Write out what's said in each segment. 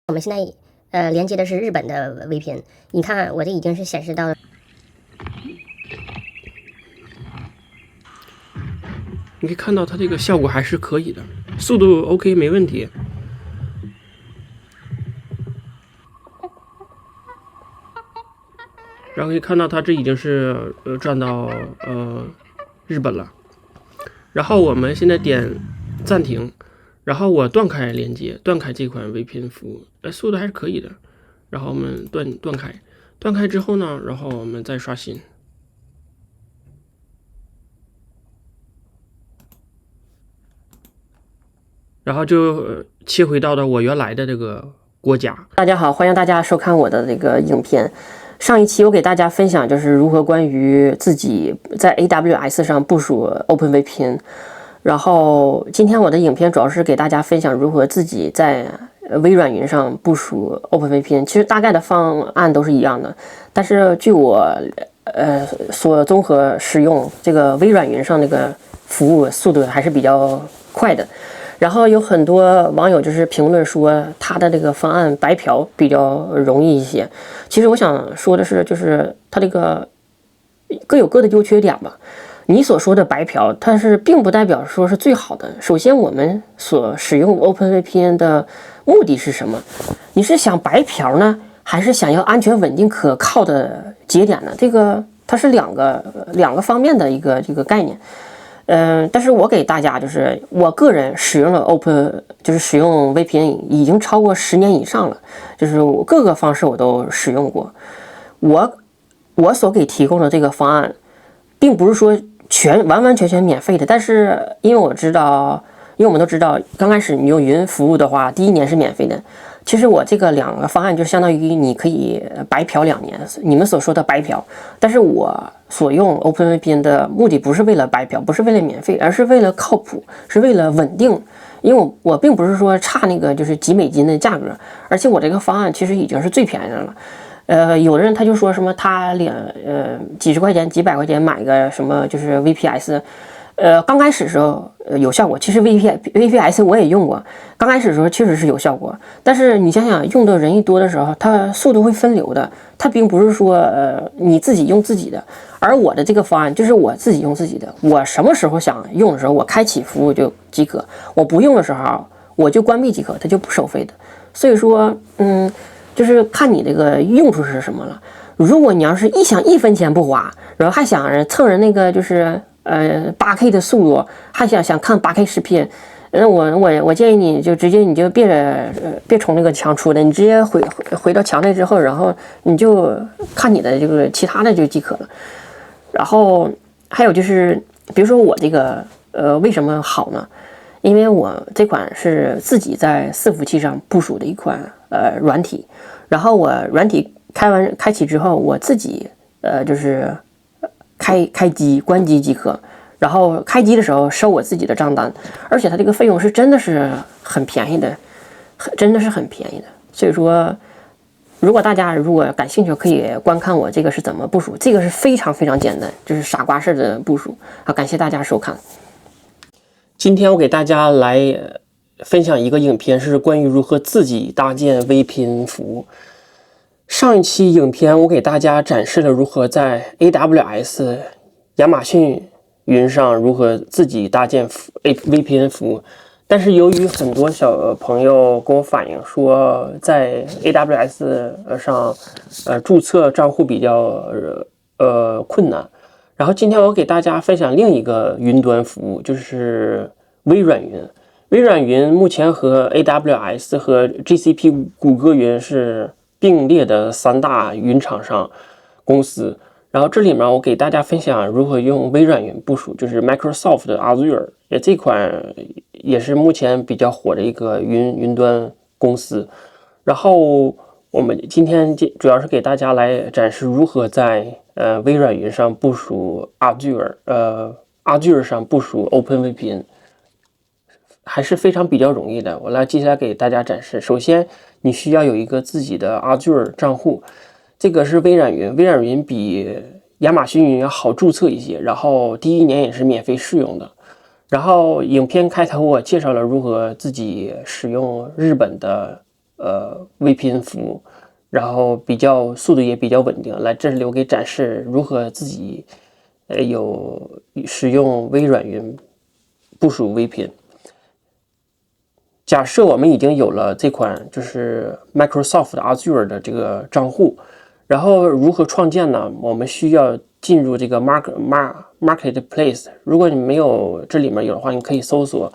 我们现在连接的是日本的 VPN， 你看我这已经是显示到你可以看到它这个效果还是可以的，速度 OK 没问题。然后可以看到它这已经是转到日本了。然后我们现在点暂停，然后我断开连接，断开这款 VPN 服务，速度还是可以的。然后我们断开之后呢，然后我们再刷新。然后就切回到了我原来的这个国家。大家好，欢迎大家收看我的这个影片。上一期我给大家分享就是如何关于自己在 AWS 上部署 OpenVPN， 然后今天我的影片主要是给大家分享如何自己在微软云上部署 OpenVPN。其实大概的方案都是一样的，但是据我所综合使用，这个微软云上那个服务速度还是比较快的。然后有很多网友就是评论说他的这个方案白嫖比较容易一些。其实我想说的是，就是他这个各有各的优缺点吧。你所说的白嫖，它是并不代表说是最好的。首先，我们所使用 OpenVPN 的目的是什么？你是想白嫖呢，还是想要安全稳定可靠的节点呢？这个它是两个方面的一个概念。但是我给大家就是我个人使用了就是使用 VPN 已经超过10年以上了，就是我各个方式我都使用过。我所给提供的这个方案，并不是说完完全免费的，但是因为我们都知道，刚开始你用云服务的话，第1年是免费的。其实我这个2个方案就相当于你可以白嫖2年，你们所说的白嫖。但是我所用 OpenVPN 的目的不是为了白嫖，不是为了免费，而是为了靠谱，是为了稳定。因为我并不是说差那个就是几美金的价格，而且我这个方案其实已经是最便宜的了。有的人他就说什么他几十块钱几百块钱买个什么就是 VPS。刚开始的时候有效果，其实 VPS 我也用过，刚开始的时候确实是有效果，但是你想想用的人一多的时候，它速度会分流的，它并不是说你自己用自己的，而我的这个方案就是我自己用自己的，我什么时候想用的时候我开启服务就即可，我不用的时候我就关闭即可，它就不收费的。所以说就是看你这个用处是什么了。如果你要是想1分钱不花，然后还想蹭人那个就是8K 的速度，还想看8K 视频，我建议你就直接你就别从那个墙出来，你直接回到墙内之后，然后你就看你的这个其他的就即可了。然后还有就是比如说我这个为什么好呢？因为我这款是自己在伺服器上部署的一款软体，然后我软体开启之后，我自己就是开机关机即可，然后开机的时候收我自己的账单，而且它这个费用是真的是很便宜的，真的是很便宜的。所以说如果大家感兴趣，可以观看我这个是怎么部署，这个是非常非常简单，就是傻瓜式的部署。好，感谢大家收看。今天我给大家来分享一个影片，是关于如何自己搭建 VPN 服务。上一期影片我给大家展示了如何在 AWS 亚马逊云上如何自己搭建 VPN 服务，但是由于很多小朋友跟我反映说在 AWS 上注册账户比较困难，然后今天我给大家分享另一个云端服务，就是微软云。微软云目前和 AWS 和 GCP 谷歌云是并列的3大云厂商公司。然后这里面我给大家分享如何用微软云部署，就是 Microsoft 的 Azure， 这款也是目前比较火的一个云端公司。然后我们今天主要是给大家来展示如何在微软云上部署 Azure 上部署 OpenVPN， 还是非常比较容易的。我接下来给大家展示。首先你需要有一个自己的 Azure 账户，这个是微软云，微软云比亚马逊云要好注册一些，然后第1年也是免费试用的。然后影片开头我介绍了如何自己使用日本的 VPN 服务，然后速度也比较稳定。来这里我给展示如何自己使用微软云部署 VPN。假设我们已经有了这款就是 Microsoft Azure 的这个账户，然后如何创建呢？我们需要进入这个 Marketplace。如果你没有这里面有的话，你可以搜索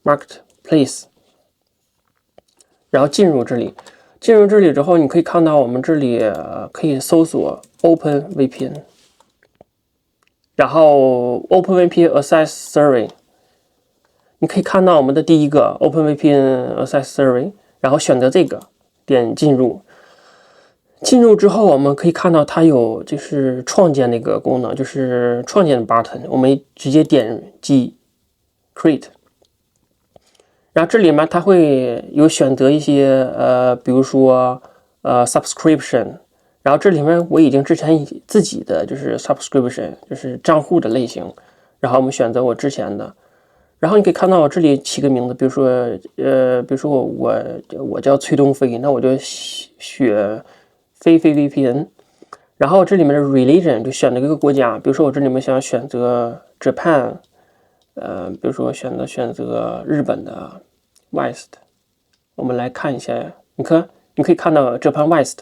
Marketplace， 然后进入这里。进入这里之后，你可以看到我们这里可以搜索 OpenVPN， 然后 OpenVPN Access Survey。你可以看到我们的第一个 OpenVPN Access Survey， 然后选择这个，点进入。进入之后，我们可以看到它有就是创建那个功能，就是创建 button， 我们直接点击 Create。然后这里面它会有选择一些比如说Subscription， 然后这里面我已经之前自己的就是 Subscription， 就是账户的类型，然后我们选择我之前的。然后你可以看到我这里起个名字，比如说我叫崔东飞，那我就选飞 VPN。然后这里面的 religion 就选择一个国家，比如说我这里面想选择 Japan， 比如说选择日本的 West。我们来看一下，你可以看到 Japan West，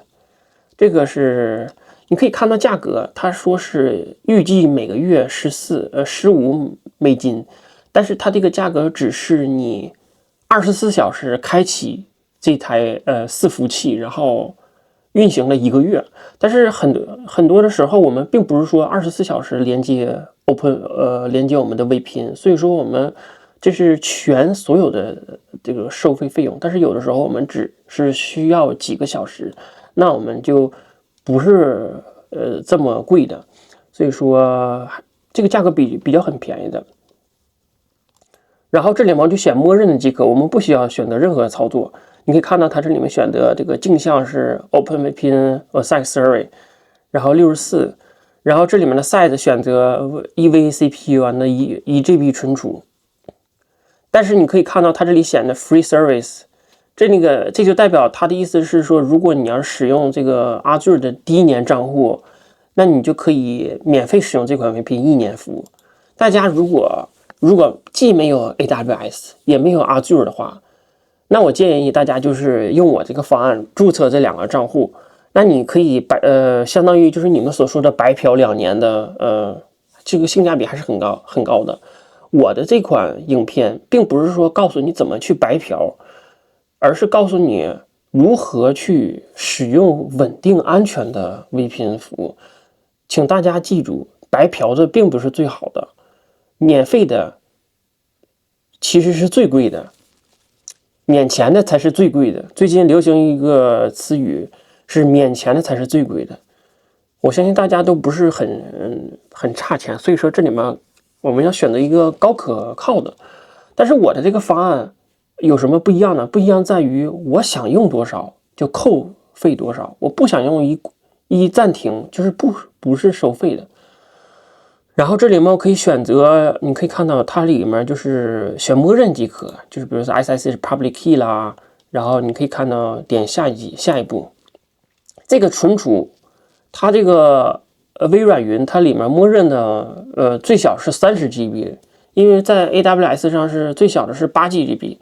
这个是你可以看到价格，它说是预计每个月15美金。但是它这个价格只是你24小时开启这台伺服器，然后运行了1个月。但是很多的时候，我们并不是说24小时连接连接我们的 VPN， 所以说我们这是全所有的这个收费费用。但是有的时候我们只是需要几个小时，那我们就不是这么贵的，所以说这个价格比较很便宜的。然后这里面就选默认的即可，我们不需要选择任何操作。你可以看到它这里面选择这个镜像是 OpenVPN Access Survey， 然后64，然后这里面的 size 选择 eVCPU 的1GB 存储。但是你可以看到它这里显的 Free Service， 这就代表它的意思是说，如果你要使用这个 Azure 的第1年账户，那你就可以免费使用这款 VPN 1年服务。大家如果既没有 AWS 也没有 Azure 的话，那我建议大家就是用我这个方案注册这2个账户，那你可以相当于就是你们所说的白嫖2年的这个性价比还是很高的。我的这款影片并不是说告诉你怎么去白嫖，而是告诉你如何去使用稳定安全的 VPN 服务。请大家记住，白嫖的并不是最好的，免费的其实是最贵的，免钱的才是最贵的。最近流行一个词语是免钱的才是最贵的。我相信大家都不是很差钱，所以说这里面我们要选择一个高可靠的。但是我的这个方案有什么不一样呢？不一样在于我想用多少就扣费多少，我不想用一暂停，就是不是收费的。然后这里面可以选择，你可以看到它里面就是选默认即可，就是比如说 SSH Public Key 啦，然后你可以看到点下一步。这个存储，它这个微软云它里面默认的最小是30GB， 因为在 AWS 上是最小的是8GB。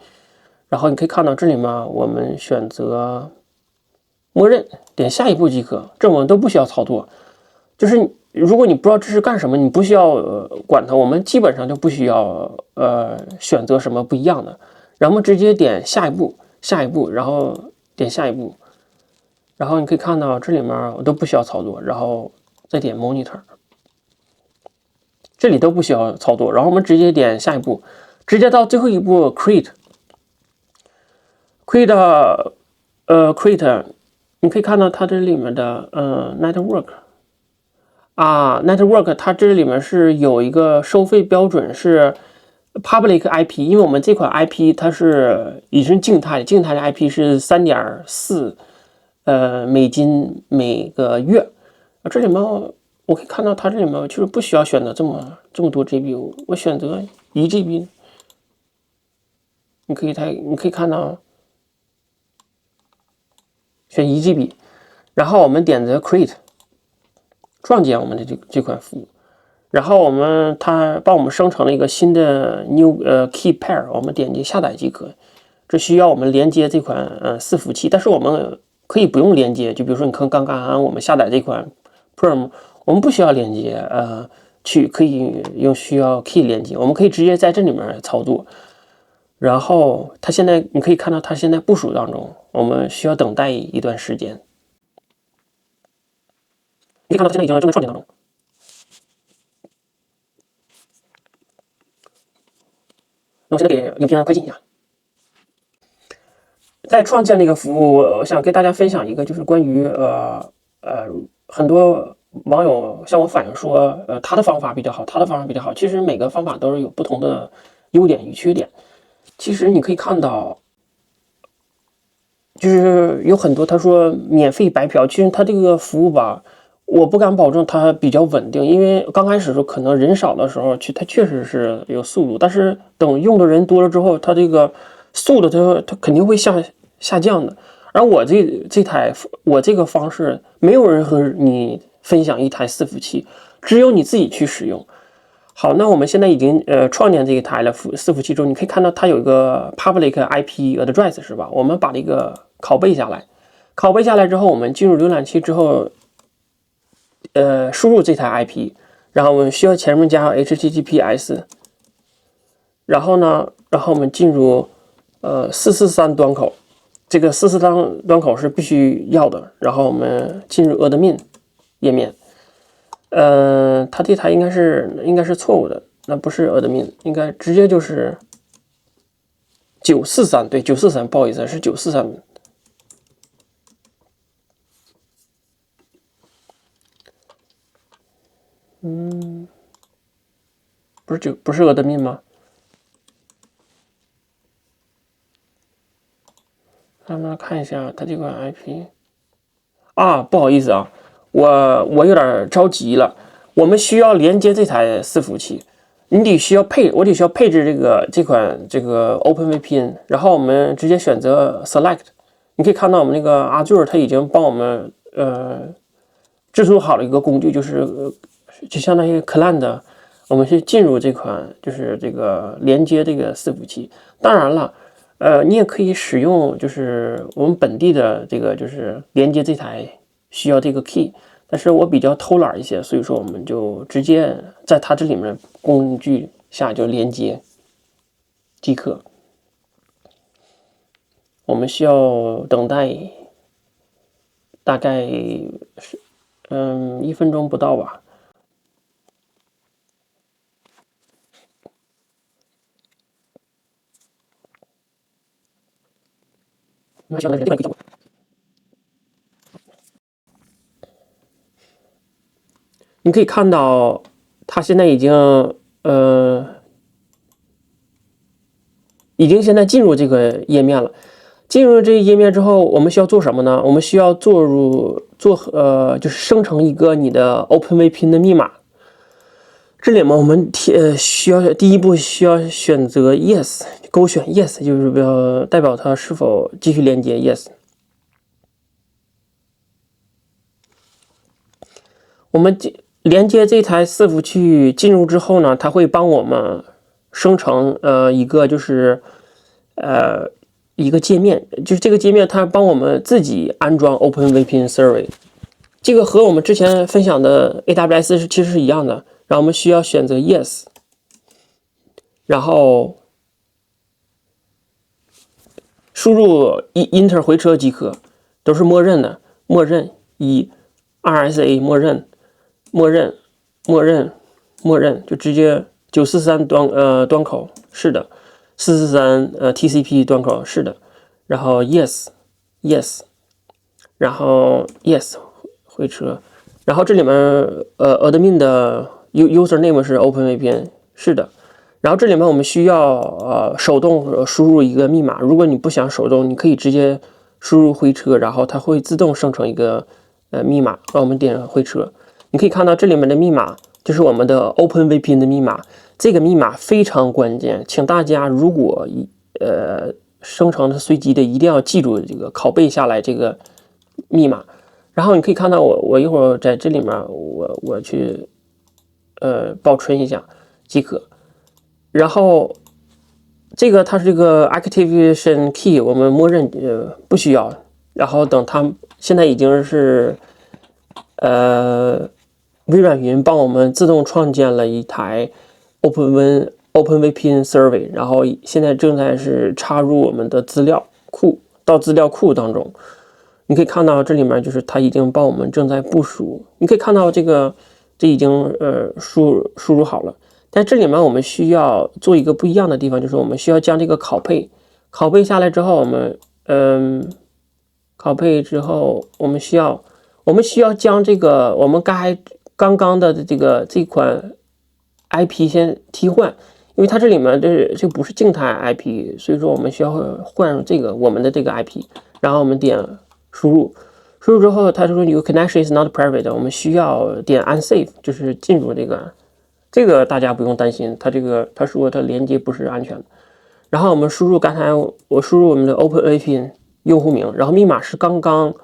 然后你可以看到这里面我们选择默认，点下一步即可，这我们都不需要操作。就是如果你不知道这是干什么，你不需要管它，我们基本上就不需要选择什么不一样的，然后我们直接点下一步，然后点下一步，然后你可以看到这里面我都不需要操作，然后再点 Monitor， 这里都不需要操作，然后我们直接点下一步，直接到最后一步 Create， 你可以看到它这里面的Network。Network 它这里面是有一个收费标准是 Public IP， 因为我们这款 IP 它是已经静态的 IP 是 3.4 美金每个月。这里面我可以看到它这里面就是不需要选择这么多 GB， 我选择1GB。你可以看到选1GB， 然后我们点择 Create， 创建我们的这款服务，然后它帮我们生成了一个新的 New Key Pair， 我们点击下载即可。这需要我们连接这款伺服器，但是我们可以不用连接，就比如说你看刚刚我们下载这款 Perm， 我们不需要连接，可以需要 Key 连接，我们可以直接在这里面操作。然后它现在你可以看到它现在部署当中，我们需要等待一段时间。你可以看到它现在已经正在创建当中。那我现在给影片快进一下。在创建这个服务，我想跟大家分享一个，就是关于很多网友向我反映说，他的方法比较好，他的方法比较好。其实每个方法都是有不同的优点与缺点。其实你可以看到，就是有很多他说免费白嫖，其实他这个服务吧，我不敢保证它比较稳定，因为刚开始的时候可能人少的时候，它确实是有速度，但是等用的人多了之后，它这个速度它肯定会下降的。而我这个方式，没有人和你分享一台伺服器，只有你自己去使用。好，那我们现在已经创建这一台了伺服器之后，你可以看到它有一个 public IP address 是吧？我们把这个拷贝下来，拷贝下来之后，我们进入浏览器之后，输入这台 IP， 然后我们需要前面加 HTTPS， 然后我们进入443端口，这个443端口是必须要的，然后我们进入 admin 页面。它这台应该是错误的，那不是 admin， 应该直接就是943，对943，不好意思，是943。不是admin吗？咱们看一下它这款 IP 啊，不好意思啊。我有点着急了，我们需要连接这台伺服器，我得需要配置这款OpenVPN， 然后我们直接选择 Select， 你可以看到我们那个 Azure 它已经帮我们制作好了一个工具，就相当于 Client， 我们去进入这款就是这个连接这个伺服器。当然了，你也可以使用就是我们本地的这个就是连接这台需要这个 key。但是我比较偷懒一些，所以说我们就直接在它这里面工具下就连接即可。我们需要等待大概1分钟不到吧。你可以看到，它现在已经现在进入这个页面了。进入这个页面之后，我们需要做什么呢？我们需要就是生成一个你的 OpenVPN 的密码。这里面我们第一步需要选择 Yes， 勾选 Yes， 就是代表它是否继续连接 Yes。我们连接这台伺服器进入之后呢，它会帮我们生成一个就是一个界面，就是这个界面它帮我们自己安装 OpenVPN Server， 这个和我们之前分享的 AWS 其实是一样的。然后我们需要选择 Yes， 然后输入 Enter 回车即可，都是默认的，默认RSA 默认，就直接943端口是的，443TCP 端口是的，然后 Yes， 然后 Yes 回车，然后这里面admin 的username 是 OpenVPN 是的，然后这里面我们需要手动输入一个密码，如果你不想手动，你可以直接输入回车，然后它会自动生成一个密码，让我们点回车。你可以看到这里面的密码就是我们的 OpenVPN 的密码，这个密码非常关键，请大家如果生成的随机的，一定要记住这个拷贝下来这个密码。然后你可以看到我一会儿在这里面我去保存一下即可。然后这个它是这个 activation key， 我们默认不需要。然后等它现在已经是微软云帮我们自动创建了一台 OpenVPN Server， 然后现在正在是插入我们的资料库到资料库当中。你可以看到这里面就是它已经帮我们正在部署，你可以看到这已经输入好了。但这里面我们需要做一个不一样的地方，就是我们需要将这个拷贝下来之后，我们拷贝之后，我们需要将这个我们刚刚的这款 IP 先替换，因为它这里面这不是静态 IP， 所以说我们需要换入我们的这个 IP， 然后我们点输入之后，它说 Your connection is not private， 我们需要点 unsafe， 就是进入这个大家不用担心，它说它连接不是安全的。然后我们输入刚才我输入我们的 OpenVPN 用户名，然后密码是刚刚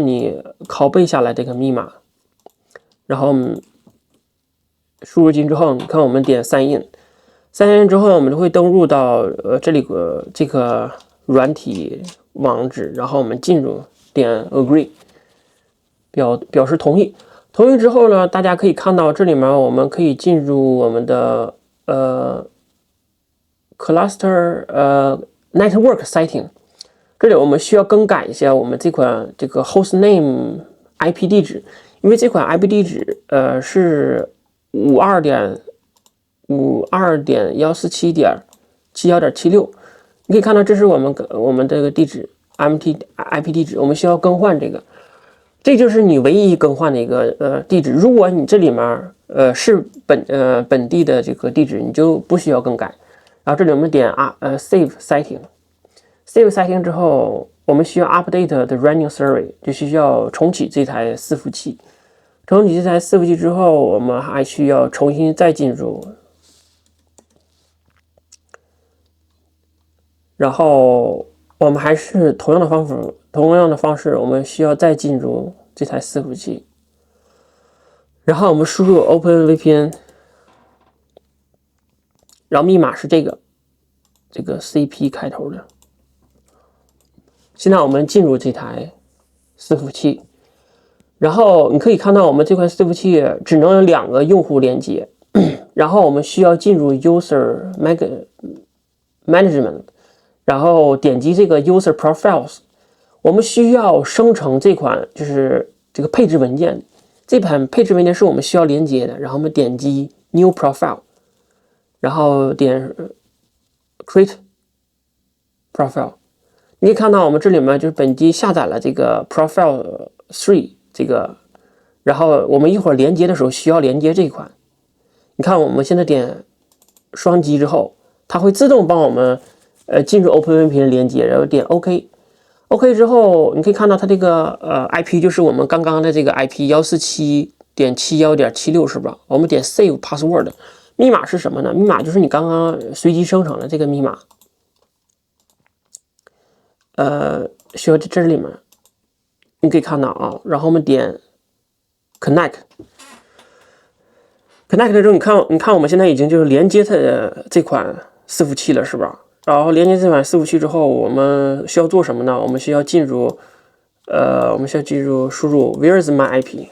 你拷贝下来这个密码，然后我们输入进之后，你看我们点 sign in 之后，我们就会登录到这个软体网址，然后我们进入点 agree 表示同意。同意之后呢，大家可以看到这里面我们可以进入我们的cluster network setting， 这里我们需要更改一下我们这个 hostname IP 地址，因为这款 IP 地址是52.147.71.76， 你可以看到这是我们这个地址 IP 地址，我们需要更换这就是你唯一更换的一个地址。如果你这里面是本地的这个地址，你就不需要更改。然后这里我们点save setting 之后，我们需要 update the running server， 就需要重启这台伺服器。重启这台伺服器之后，我们还需要重新再进入，然后我们还是同样的方式，我们需要再进入这台伺服器，然后我们输入 OpenVPN， 然后密码是这个 CP 开头的。现在我们进入这台伺服器，然后你可以看到我们这款伺服器只能有2个用户连接，然后我们需要进入 User Management， 然后点击这个 User Profiles， 我们需要生成这款就是这个配置文件，这盘配置文件是我们需要连接的，然后我们点击 New Profile， 然后点 Create Profile， 你可以看到我们这里面就是本机下载了这个 Profile 3然后我们一会儿连接的时候需要连接这一款。你看我们现在点双击之后，它会自动帮我们进入 OpenVPN 连接，然后点 OK 之后，你可以看到它这个IP 就是我们刚刚的这个 IP 147.71.76， 是吧？我们点 Save Password， 密码是什么呢？密码就是你刚刚随机生成的这个密码。需要这里面你可以看到啊，然后我们点 Connect 的时候，你看我们现在已经就是连接它的这款伺服器了，是吧？然后连接这款伺服器之后，我们需要做什么呢？我们需要进入输入 Where is my IP。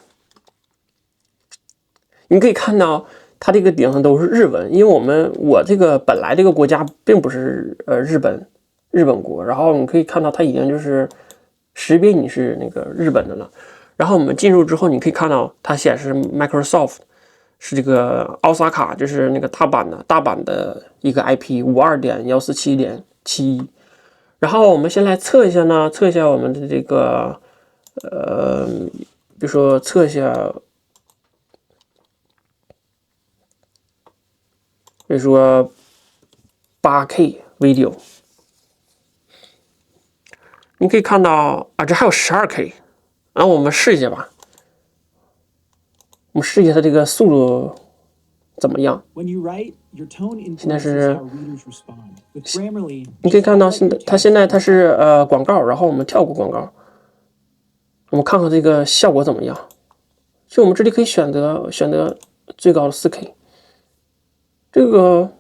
你可以看到它这个顶上都是日文，因为我这个本来这个国家并不是日本国，然后你可以看到它已经就是识别你是那个日本的了。然后我们进入之后，你可以看到它显示 Microsoft 是这个奥萨卡，就是那个大阪的一个 IP 52.147.71。然后我们先来测一下我们的这个比如说测一下，比如说 8K video， 你可以看到啊，这还有 12K， 然后我们试一下吧。我们试一下它这个速度怎么样？ When you write, your tone 现在 influences 是 how readers respond. With Grammarly, 你可以看到 just let your 它 text 现在它是广告，然后我们跳过广告，我们看看这个效果怎么样。就我们这里可以选择最高的 4K， 这个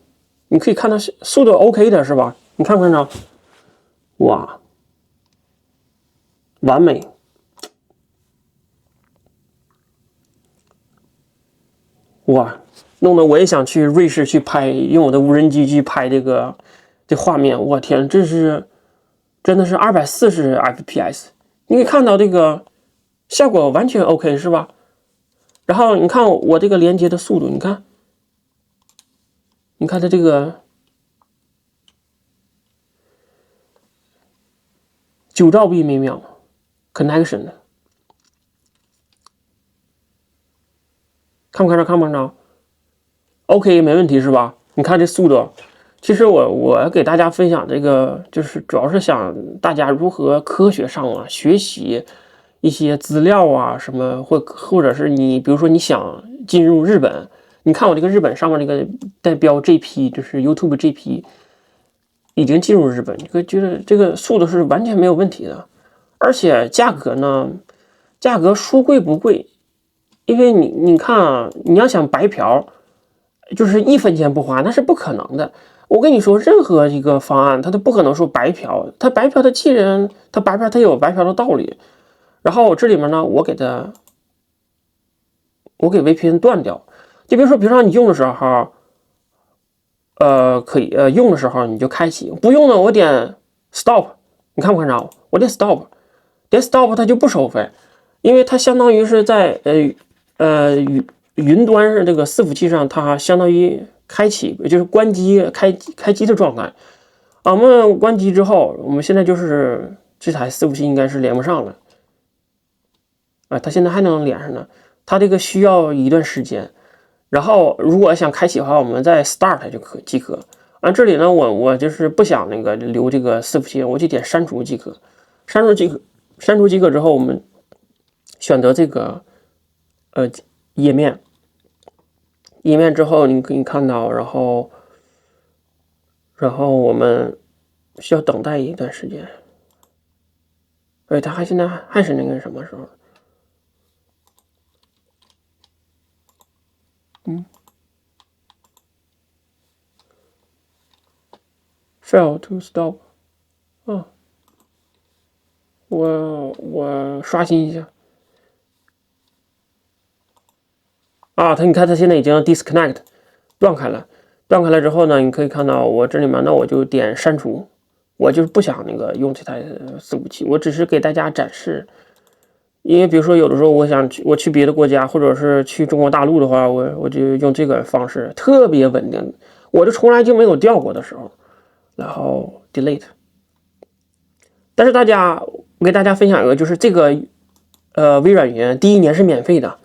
你可以看到速度 OK 的是吧？你看不看着？哇，完美！哇，弄得我也想去瑞士去拍，用我的无人机去拍这画面。我天，这是真的是240 fps， 你可以看到这个效果完全 OK 是吧？然后你看我这个连接的速度，你看它这个9兆 B 每秒 connection， 看不看着 ？OK， 没问题是吧？你看这速度，其实我给大家分享这个，就是主要是想大家如何科学上学习一些资料啊什么，或者是你比如说你想进入日本，你看我这个日本上面这个带标 JP， 就是 YouTube JP 已经进入日本，你会觉得这个速度是完全没有问题的，而且价格说贵不贵，因为你看啊，你要想白嫖，就是1分钱不花那是不可能的。我跟你说，任何一个方案它都不可能说白嫖，它白嫖的既然它白嫖，它有白嫖的道理。然后这里面呢，我给 VPN 断掉，就比如说你用的时候，可以用的时候你就开启，不用呢我点 stop， 你看不看着？我点 stop， 它就不收费，因为它相当于是在云端是这个伺服器上，它相当于开启，就是关机开机的状态。我们关机之后，我们现在就是这台伺服器应该是连不上了。它现在还能连上呢，它这个需要一段时间。然后如果想开启的话，我们再 start 即可。这里呢，我就是不想那个留这个伺服器，我就点删除即可。删除即可之后，我们选择这个页面之后，你可以看到，然后我们需要等待一段时间。它现在还是那个什么时候？fail to stop。我刷新一下。你看它现在已经 disconnect 断开了之后呢，你可以看到我这里面，那我就点删除。我就是不想那个用这台伺服器，我只是给大家展示。因为比如说有的时候我去别的国家，或者是去中国大陆的话，我就用这个方式，特别稳定，我就从来就没有掉过的时候。然后 delete。但是我给大家分享一个，就是这个微软云第1年是免费的，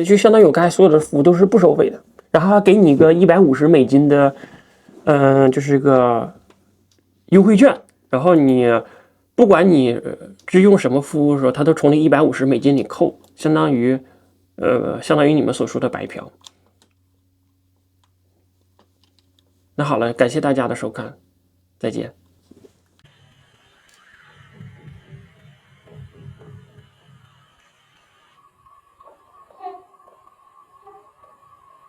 就相当于我刚才所有的服务都是不收费的，然后还给你一个$150的就是个优惠券，然后你不管你是用什么服务的时候，它都从那$150里扣，相当于你们所说的白嫖。那好了，感谢大家的收看，再见。